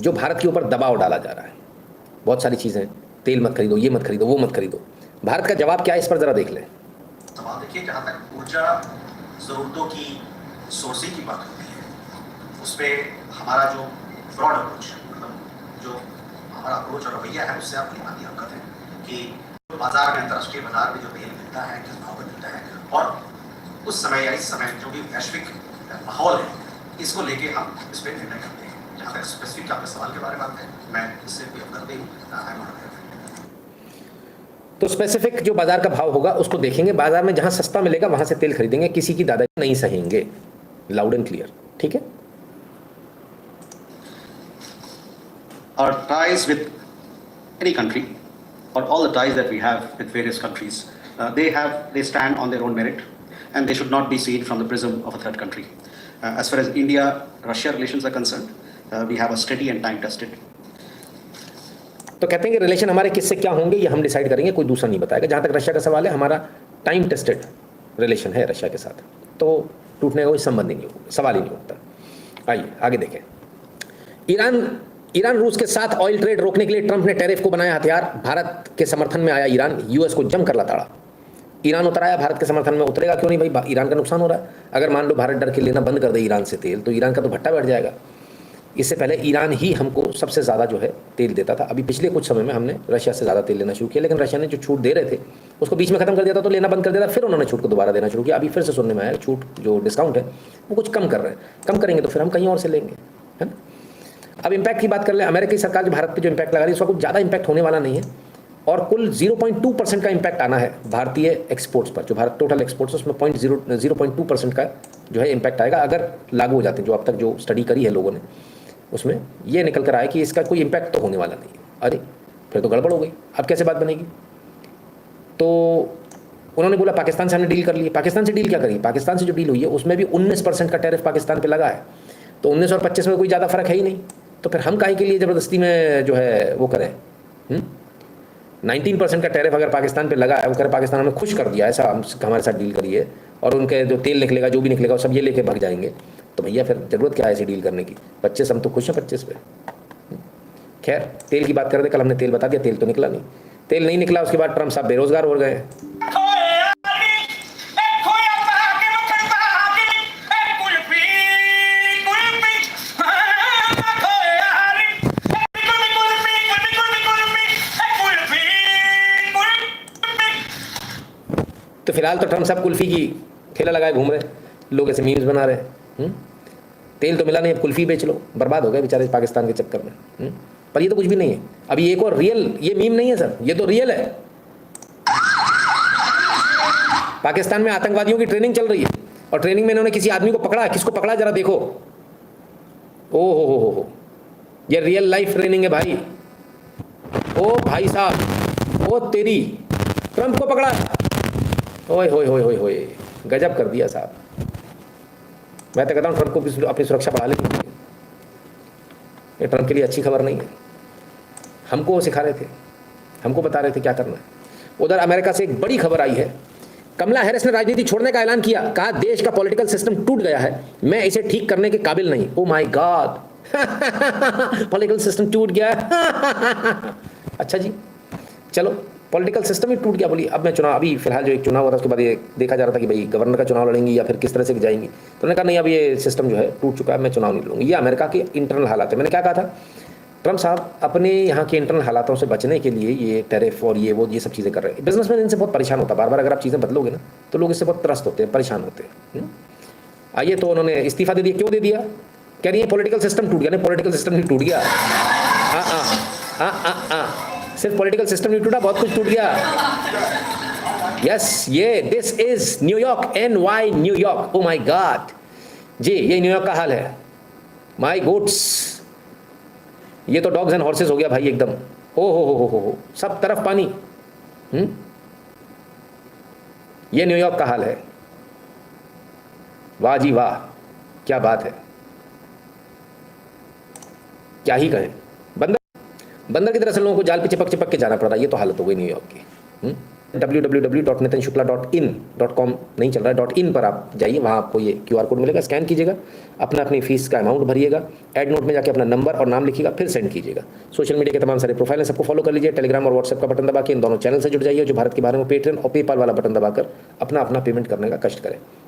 जो भारत के ऊपर दबाव डाला जा रहा है, बहुत सारी चीज़ें, तेल मत खरीदो, ये मत खरीदो, वो मत खरीदो, भारत का जवाब क्या है इस पर ज़रा देख लें। सवाल देखिए, जहाँ तक ऊर्जा ज़रूरतों की सोर्सिंग की बात होती है, उस पर हमारा जो ब्रॉड अप्रोच है, मतलब जो हमारा अप्रोच और रवैया है, उससे आप ये अवगत है कि बाजार में, अंतर्राष्ट्रीय बाजार में जो तेल मिलता है, किस भाव पर मिलता है, और उस समय या इस समय जो भी वैश्विक माहौल है, इसको लेके हम इस पर निर्णय करते हैं। जहाँ तक स्पेसिफिक आपके सवाल के बारे में बात है, मैं इससे कोई अवगत नहीं हूँ। तो स्पेसिफिक जो बाजार का भाव होगा उसको देखेंगे, बाजार में जहां सस्ता मिलेगा वहां से तेल खरीदेंगे, किसी की दादागिरी नहीं सहेंगे, लाउड एंड क्लियर, ठीक है। Our ties with any country, or all the ties that we have with various countries, they stand on their own merit, and they should not be seen from the prism of a third country. As far as India-Russia relations are concerned, we have a steady and time-tested. तो कहते हैं कि relation हमारे किससे क्या होंगे ये हम डिसाइड करेंगे, कोई दूसरा नहीं बताएगा। जहाँ तक रशिया का सवाल है, हमारा टाइम टेस्टेड रिलेशन है रशिया के साथ, तो टूटने का कोई संबंध ही नहीं होगा, सवाल ही नहीं होता। आइए आगे देखें। ईरान रूस के साथ ऑयल ट्रेड रोकने के लिए ट्रंप ने टैरिफ को बनाया हथियार, भारत के समर्थन में आया ईरान, यूएस को जमकर लताड़ा। ईरान उतर आया, भारत के समर्थन में उतरेगा क्यों नहीं भाई, ईरान का नुकसान हो रहा है। अगर मान लो भारत डर के लेना बंद कर दे ईरान से तेल, तो ईरान का तो भट्टा बैठ जाएगा। इससे पहले ईरान ही हमको सबसे ज़्यादा जो है तेल देता था, अभी पिछले कुछ समय में हमने रशिया से ज़्यादा तेल लेना शुरू किया, लेकिन रशिया ने जो छूट दे रहे थे उसको बीच में खत्म कर दिया था, तो लेना बंद कर दिया था, फिर उन्होंने छूट को दोबारा देना शुरू किया। अभी फिर से सुनने में आया छूट जो डिस्काउंट है वो कुछ कम कर रहे हैं, कम करेंगे तो फिर हम कहीं और से लेंगे, है ना। अब इम्पैक्ट की बात कर लें, अमेरिकी सरकार जो भारत पर जो इम्पैक्ट लगा रही है उसका कुछ ज़्यादा इम्पैक्ट होने वाला नहीं है, और कुल 0.2% का इम्पैक्ट आना है भारतीय एक्सपोर्ट्स पर। जो भारत टोटल एक्सपोर्ट्स है उसमें 0.2% का जो है इम्पैक्ट आएगा, अगर लागू हो जाते हैं। जो अब तक जो स्टडी करी है लोगों ने उसमें ये निकल कर आया कि इसका कोई इम्पैक्ट तो होने वाला नहीं है। अरे फिर तो गड़बड़ हो गई, अब कैसे बात बनेगी। तो उन्होंने बोला पाकिस्तान से हमने डील कर ली। पाकिस्तान से डील क्या करी, पाकिस्तान से जो डील हुई है उसमें भी 19% का टैरिफ पाकिस्तान पे लगा है, तो 19 और 25 में कोई ज़्यादा फर्क है ही नहीं, तो फिर हम काहे के लिए ज़बरदस्ती में जो है वो करें। 19% का टैरिफ अगर पाकिस्तान पे लगा है, वो कह रहे पाकिस्तान हमें खुश कर दिया, ऐसा हमारे साथ डील करिए, और उनके जो तेल निकलेगा जो भी निकलेगा वो सब ये लेके भाग जाएंगे, तो भैया फिर ज़रूरत क्या है ऐसी डील करने की। 25 हम तो खुश हैं 25 पे। खैर तेल की बात कर रहे थे, कल हमने तेल बता दिया, तेल तो निकला नहीं, तेल नहीं निकला, उसके बाद ट्रम्प साहब बेरोजगार हो गए। तो फिलहाल तो ट्रम्प साहब कुल्फ़ी की ठेला लगाए घूम रहे, लोग ऐसे मीम्स बना रहे। तेल तो मिला नहीं, अब कुल्फ़ी बेच लो, बर्बाद हो गए बेचारे पाकिस्तान के चक्कर में। पर ये तो कुछ भी नहीं है, अभी एक और रियल, ये मीम नहीं है सर, ये तो रियल है। पाकिस्तान में आतंकवादियों की ट्रेनिंग चल रही है, और ट्रेनिंग में इन्होंने किसी आदमी को पकड़ा, किसको पकड़ा जरा देखो। ओ हो, ये रियल लाइफ ट्रेनिंग है भाई। ओ भाई साहब, ओ तेरी, ट्रंप को पकड़ा, ओए होए होए होए होए, गजब कर दिया साहब। मैं तो कहता हूँ ट्रंप को अपनी सुरक्षा बढ़ा लेनी चाहिए, ये ट्रंप के लिए अच्छी खबर नहीं है। हमको वो सिखा रहे थे, हमको बता रहे थे क्या करना है। उधर अमेरिका से एक बड़ी खबर आई है, कमला हैरिस ने राजनीति छोड़ने का ऐलान किया, कहा देश का पॉलिटिकल सिस्टम टूट गया है, मैं इसे ठीक करने के काबिल नहीं। ओ माय गॉड, पॉलिटिकल सिस्टम टूट गया। अच्छा जी, चलो पॉलिटिकल सिस्टम ही टूट गया, बोली अब मैं चुनाव, अभी फिलहाल जो एक चुनाव हुआ था उसके बाद ये देखा जा रहा था कि भाई गवर्नर का चुनाव लड़ेंगी या फिर किस तरह से जाएंगी, तो उन्होंने कहा नहीं अब ये सिस्टम जो है टूट चुका है, मैं चुनाव नहीं लड़ूंगी। ये अमेरिका के इंटरनल हालात है। मैंने क्या कहा था, ट्रंप साहब अपने यहाँ के इंटरनल हालातों से बचने के लिए ये टैरिफ और ये सब चीज़ें कर रहे हैं। बिजनेसमैन इनसे बहुत परेशान होता है, बार बार अगर आप चीज़ें बदलोगे ना तो लोग इससे बहुत त्रस्त होते हैं, परेशान होते हैं। आइए, तो उन्होंने इस्तीफा दे दिया। क्यों दे दिया, कह रही है पॉलिटिकल सिस्टम टूट गया। नहीं, पॉलिटिकल सिस्टम नहीं टूट गया, सिर्फ पॉलिटिकल सिस्टम नहीं टूटा, बहुत कुछ टूट गया। यस, ये this is New York, NY New York. Oh my God जी, ये न्यूयॉर्क का हाल है। माय गुड्स, ये तो डॉग्स एंड हॉर्सेस हो गया भाई एकदम। ओ हो, सब तरफ पानी। ये न्यूयॉर्क का हाल है। वाह जी वाह, क्या बात है, क्या ही कहें। बंदर की तरह से लोगों को जाल पे चिपक चिपक के जाना पड़ रहा है, ये तो हालत हो गई न्यूयॉर्क की। www.nitinshukla.in.com नहीं चल रहा है, .in पर आप जाइए, वहाँ आपको ये QR कोड मिलेगा, स्कैन कीजिएगा, अपनी फीस का अमाउंट भरिएगा, एड नोट में जाके अपना नंबर और नाम लिखिएगा, फिर सेंड कीजिएगा। सोशल मीडिया के तमाम सारे प्रोफाइल हैं, सबको फॉलो कर लीजिए। टेलीग्राम और व्हाट्सएप का बटन दबा के इन दोनों चैनल से जुड़ जाइए। जो भारत के बारे में पेट्रियन और पेपाल वाला बटन दबाकर अपना पेमेंट करने का कष्ट करें।